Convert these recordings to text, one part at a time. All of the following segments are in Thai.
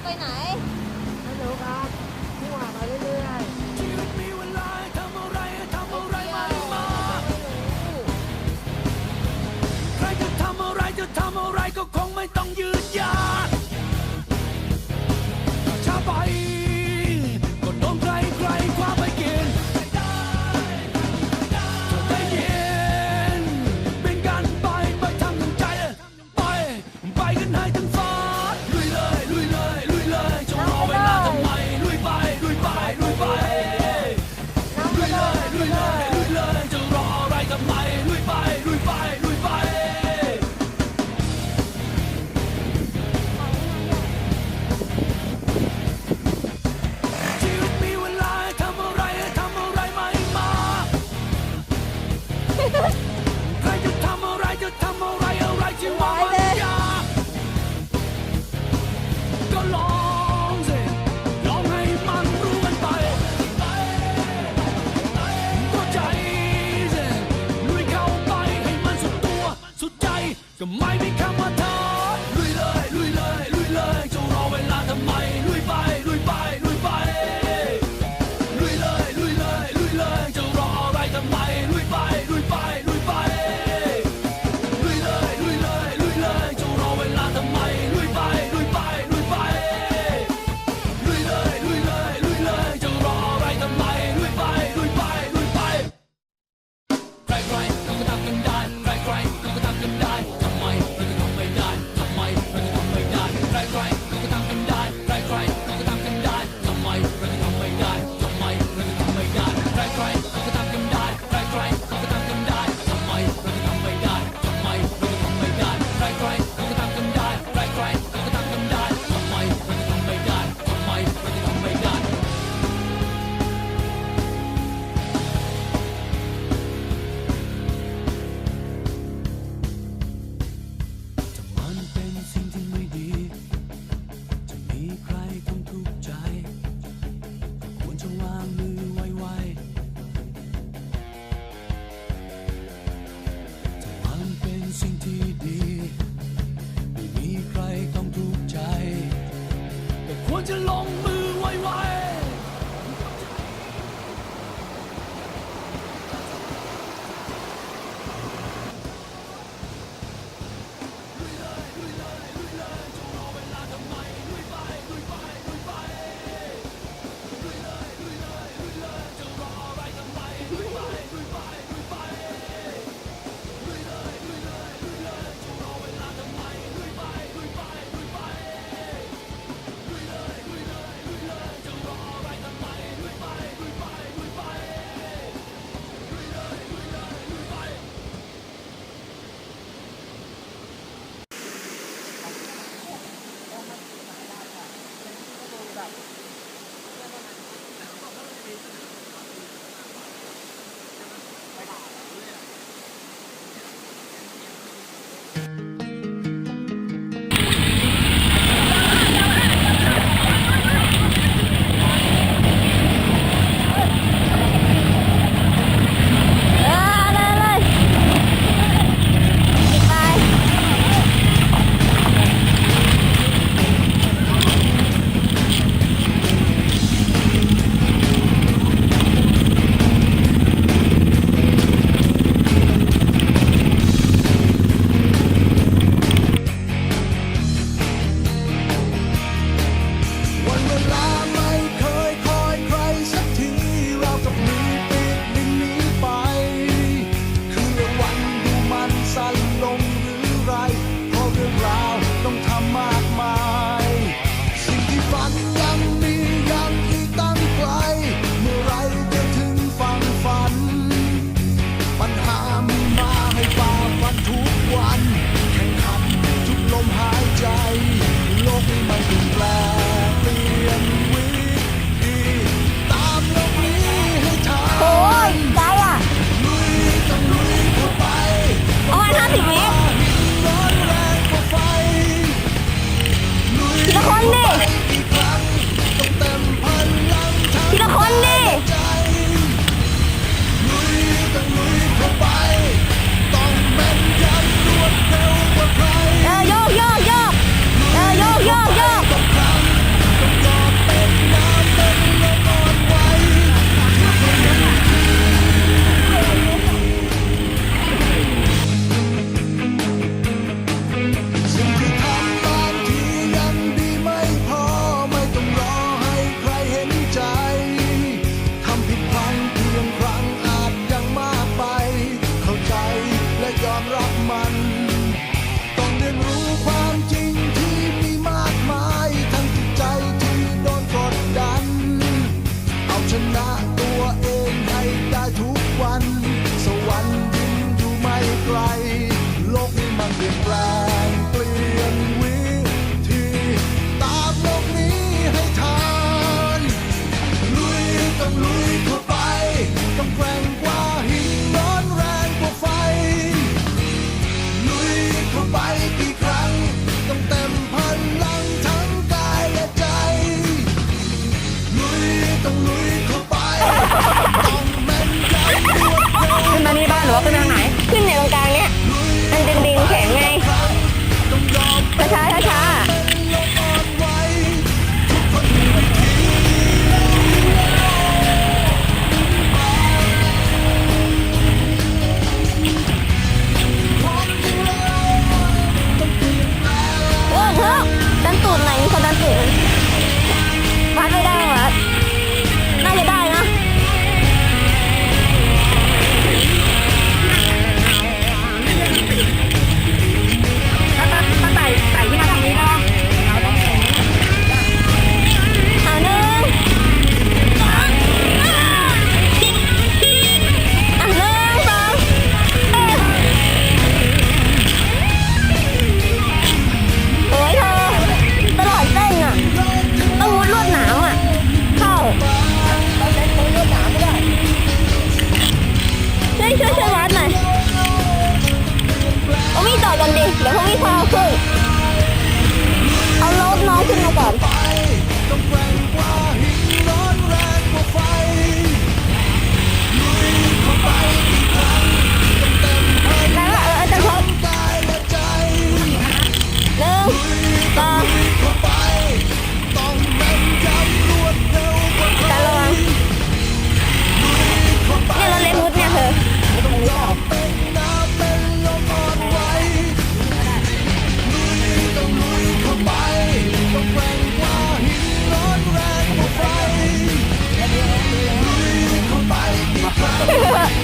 ไปไหนไม่รู้ครับมั่วไปเรื่อยชีวิตมีเวลาทำอะไรไม่มา ใครจะทำอะไรก็คงไม่ต้องยืนยานช้าไปก็โดนใครคว้าไปกินเธอได้ยินเป็นการไปทำตั้งใจไปกันให้ถึงฟ้าลุยเลยจะรอเวลาทำไมลุย นะตัวเองให้ได้ทุกวัน สวรรค์ยิ่งอยู่ไม่ไกล โลกนี้มันเปลี่ยนแปลงเปลี่ยนวิธีตามโลกนี้ให้ทันลุยต้องลุยเข้าไปต้องแกร่งกว่าหินร้อนแรงกว่าไฟลุยเข้าไปกี่ครั้งต้องเต็มพลังทั้งกายและใจลุยต้องลุยเข้าไปต้องแม่นยำรวดเร็ว ขึ้นมานี่บ้านหรือว่าขึ้นทางไหน ขึ้นในตรงกลางเนี้ยมันเป็นดินแข็งไง ต้องยอม ช้าๆช้า เป็นลมอ่อนไหวทุกคนมีวิธีของเราต้องเปลี่ยนแปลง ๆเฮ้ยดันตูดไหนมีคนดันตูดวัดไม่ได้เหรอน่าจะได้นะถ้าไต่ที่มาทางนี้นะเราต้อง เอาหนึ่งอ่ะหนึ่งสองโอ้ยเธอตลอดเส้นอ่ะต้องมุดลวดหนามอ่ะเข้าช่วยวัดหน่อยเอามีดต่อกันดิเดี๋ยวพวกมีดพาขึ้นเอารถน้องขึ้นมาก่อน ต้องแกร่งกว่าหินร้อนแรงกว่าไฟลุยเข้าไปอีกครั้งต้องเต็มพลัง แล้วอาจารย์พบ กายและใจ หนึ่งสอง เข้าไปต้องแม่นยำรวดเร็วกว่าใคร ตาระวัง เข้าไป เนี่ยรถเล็กมุดเนี่ยเธอ ต้องยอมเป็นน้ำเป็นลมอ่อนไหวลุยต้องลุยเข้าไปต้องแกร่งกว่าหินร้อนแรงกว่าไฟลุยเข้าไปอีกครั้ง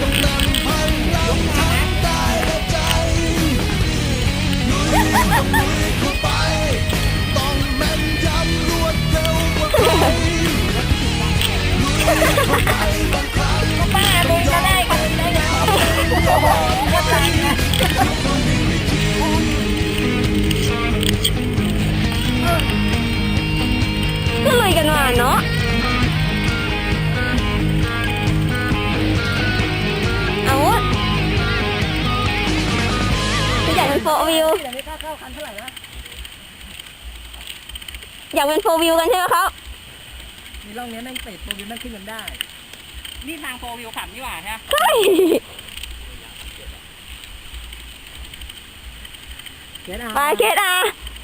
ต้องนำพลังทั้งกายและใจลุยต้องลุยเข้าไปต้องแม่นยำรวดเร็วกว่าใครลุยเข้าไปบางครั้ง ป้ามึงจะได้กันได้ยังโอ้โหก็ตายไง ก็ลุยกันมาเนาะเอาวะอยากเป็นโฟวิว เดี๋ยวนี้ค่าเข้าคันเท่าไหร่นะ อยากเป็นโฟวิวกันใช่ไหมครับ มีร่องนี้แม่งติดโปรวิวแม่งขึ้นกันได้ นี่ทางโปรวิวขับนี่หว่าใช่ไหม ใช่ เดี๋ยวนะ ไปเคสอ่ะ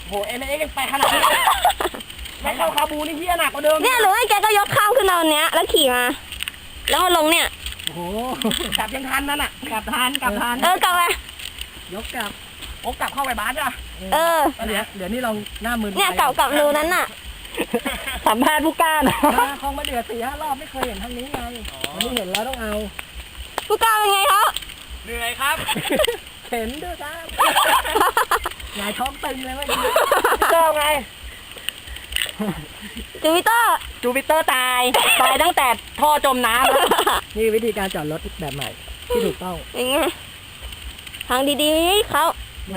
โหเอ็นเอ็กไปขนาดนี้ไม่เข้าคาบูนี่เฮี้ยหนักกว่าเดิม เนี่ยหรือว่าแกก็ยกข้ามขึ้นมาวันเนี้ยแล้วขี่มา แล้วมาลงเนี่ย โอ้โหกลับยังทันนั่นอ่ะกลับทัน กลับไป ยกกลับโอ้กลับเข้าไปบ้านจ้ะ เออ เดี๋ยวนี่เราหน้ามือ เนี่ยกลับรูนั้นน่ะ สัมภาษณ์ผู้กล้านะคลองมาเดือด4-5 รอบไม่เคยเห็นทางนี้ไงวันนี้เห็นแล้วต้องเอา ผู้กล้าเป็นไงครับ เหนื่อยครับ เข็นด้วยครับหงายท้องตึงเลยเมื่อกี้เจ้าไง จูปิเตอร์ จูปิเตอร์ตายตั้งแต่ท่อจมน้ำแล้วนี่วิธีการจอดรถแบบใหม่ที่ถูกต้อง เป็นไงทางดีๆเขา แหม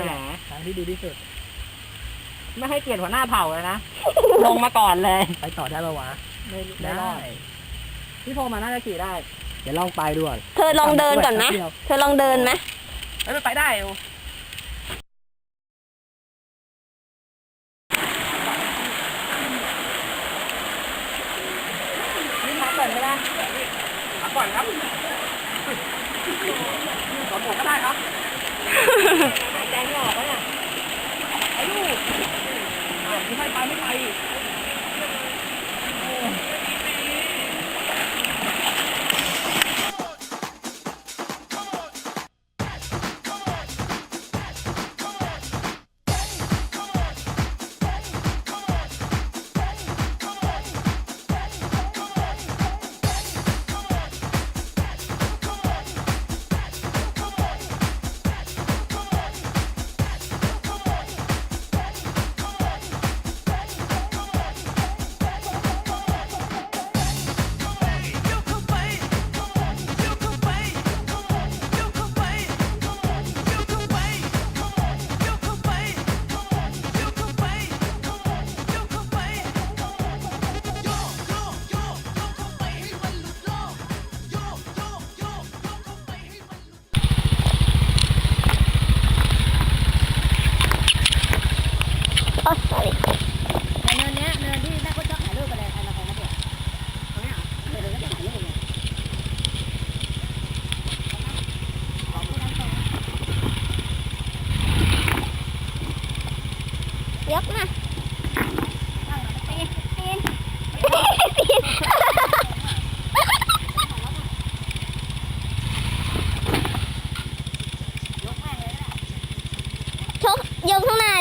ทางที่ดีที่สุด ไม่ให้เกียรติหัวหน้าเผ่าเลยนะ ลงมาก่อนเลย ไปต่อได้ปะวะไม่รอดพี่โพมาน่าจะขี่ได้ เดี๋ยวลองไปดูก่อน เธอลองเดินก่อนไหมเธอลองเดินไหม ไปได้นี่มาก่อนไม่ได้มาก่อนครับสอนผมก็ได้ครับใจไม่ออกแล้วเนี่ยไอ้ลูกไม่ไปไม่ไป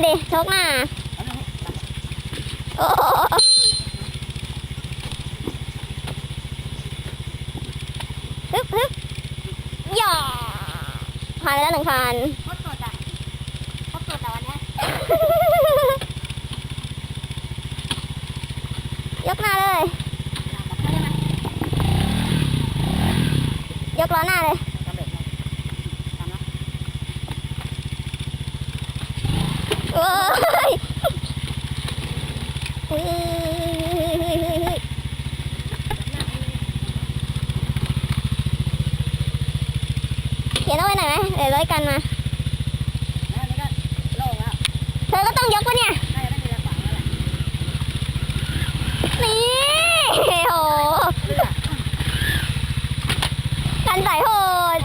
ดิชกหน้าโอ้โหฮึบฮึบย่อผ่านไปแล้ว1,000โคตรสดอ่ะโคตรสดแต่วันนี้ ยกหน้าเลย ยกล้อหน้าเลยโอ้ยเฮ้ยเขียนเอาไว้หน่อยไหมเดี๋ยวร้อยกันมา แล้วนี่ก็โล่งแล้ว เธอก็ต้องยกปะเนี่ย น่าจะได้มีแรงฝังแล้วแหละ นี่โหกันใส่โหด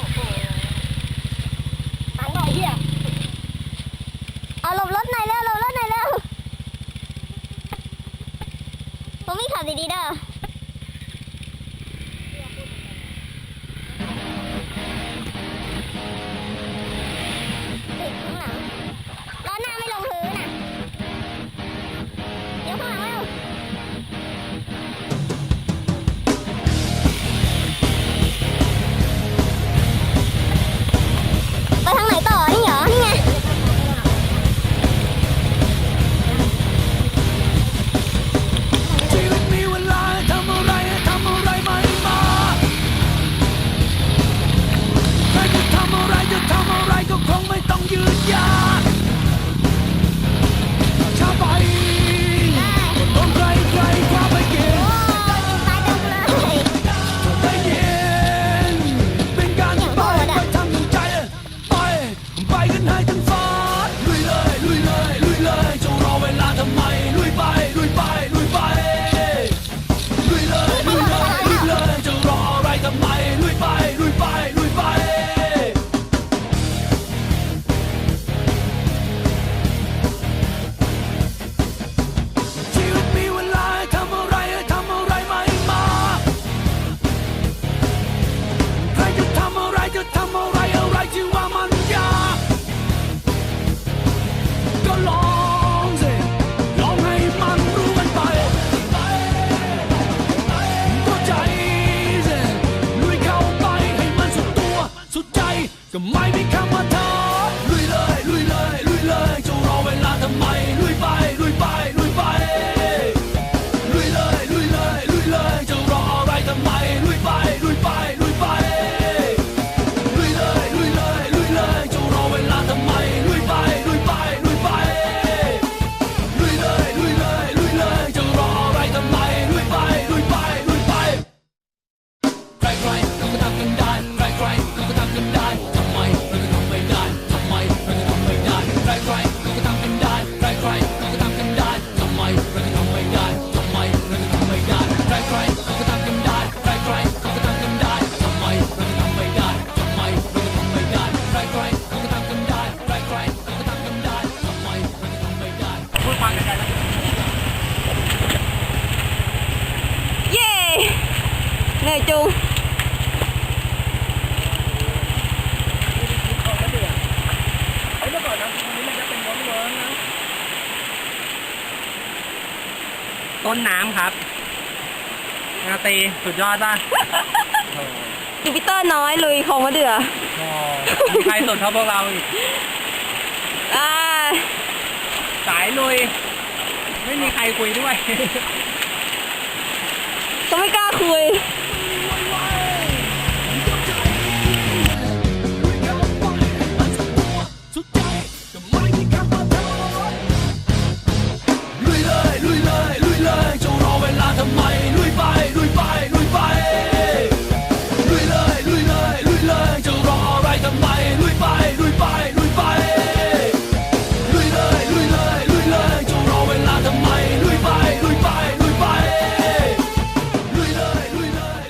ฝังหน่อยเหี้ย เอาหลบรถหน่อยเร็วหลบรถหน่อยเร็วผมไม่ขับดีๆเด้อติดข้างหลังล้อหน้าไม่ลงพื้นน่ะเดี๋ยวข้างหลังเร็วไปทางไหนต่อ นี่เหรอ นี่ไง ชีวิตมีเวลาทำอะไรไม่มาใครจะทำอะไรก็คงไม่ต้องยืนยานช้าไปต้องใครคว้าไปเก็บ โอ้ยตายเต็มเลย ใจเย็นเป็นการไปทำถึงใจไปกันให้ถึงฟ้าลุยเลยจะรอเวลาทำไมลุยไปลุยเลยจะรออะไรทำไมลุยไปชีวิตมีเวลาทำอะไรไม่มาใครจะทำอะไรที่ว่ามันยากก็ลองสิลองให้มันรู้กันไปก็ใจสิลุยเข้าไปให้มันสุดตัวสุดใจก็ไม่มีคำว่าท้อลุยเลยจะรอเวลาทำไมลุยไปลุยเลยจะรออะไรทำไมลุยไปลุยเลยจะรอเวลาทำไมลุยไปลุยเลยจะรออะไรทำไมลุยไปใครๆก็ทำกันได้ใครๆก็ทำกันได้ทำไมเราจะทำไม่ได้ทำไมเราจะทำไม่ได้ใครๆก็ทำกันได้ใครๆก็ทำกันได้ทำไมเราจะทำไม่ได้ทำไมเราจะทำไม่ได้ใครๆก็ทำกันได้ใครๆก็ทำกันได้ทำไมเราจะทำไม่ได้ทำไมเราจะทำไม่ได้ใครๆก็ทำกันได้ใครๆก็ทำกันได้ทำไมเราจะทำไม่ได้พูดฟังกันได้แล้ว เย้เหนื่อยจุง เมื่อก่อนนะตรงนี้มันจะเป็นเวิร์กนะต้นน้ำครับนาตีสุดยอดป่ะ จูปิเตอร์น้อยลุยของมะเดื่อ โอ้มีใครสดเท่าพวกเราอีก อ่า สายลุย ไม่มีใครคุยด้วย ก็ไม่กล้าคุย สุดใจก็ไม่มีคำว่าท้อลุยเลยจะรอเวลาทำไมลุยไปลุยเลยจะรออะไรทำไมลุยไปลุยเลยจะรอเวลาทำไมลุยไปลุยเลย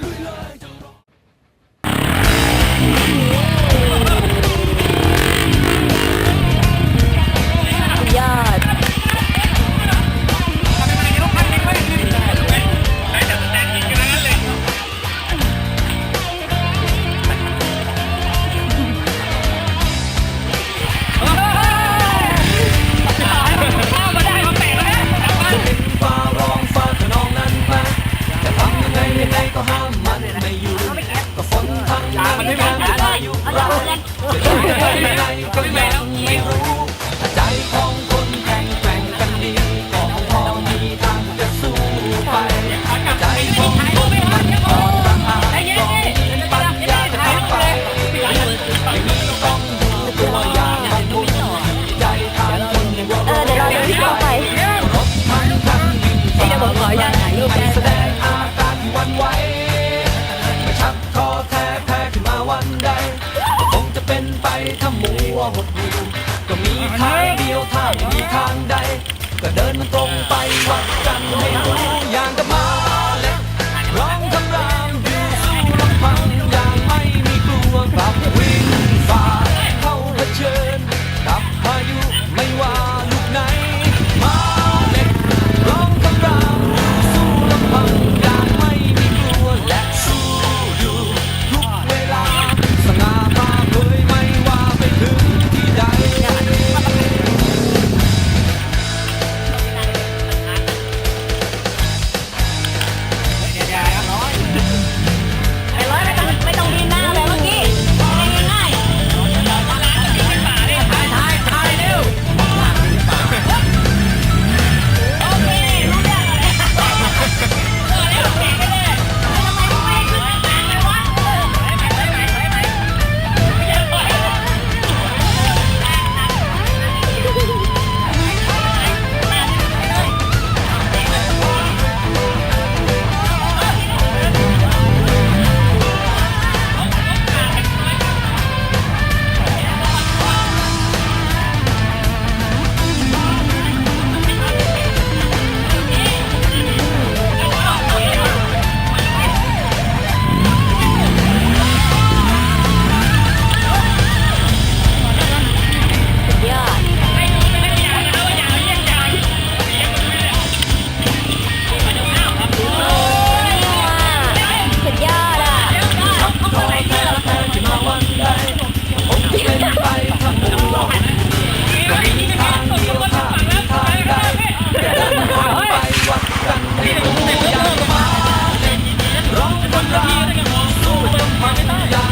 หดหู่ก็มีทางเดียวถ้าไม่มีทางใด ก็เดินมันตรงไปวัดกันให้รู้อย่างกับมาเล็กร้องคำรามอยู่สู้ลำพังอย่างไม่มีกลัวกลับวิ่งฝ่าเข้าเผชิญกับพายุไม่ว่าลูกไหนมาเล็กร้องคำรามอยู่สู้ลำพังอย่างไม่มีกลัวและสู้อยู่ทุกเวลาสง่าผ่าเผยไม่ว่าไปถึงที่ใด ไอ้ร้อยไม่ต้องบินหน้าเลยเมื่อกี้ง่ายยอดสุดยอดอ่ะ จะมาวันใดผมจะเป็นไปทำบุญหลอกก็มีทางเดียวถ้ามีทางใดจะเดินทางไปวัดกันให้รู้อย่างมาเล่นร้องคำรามสู้จนมันยา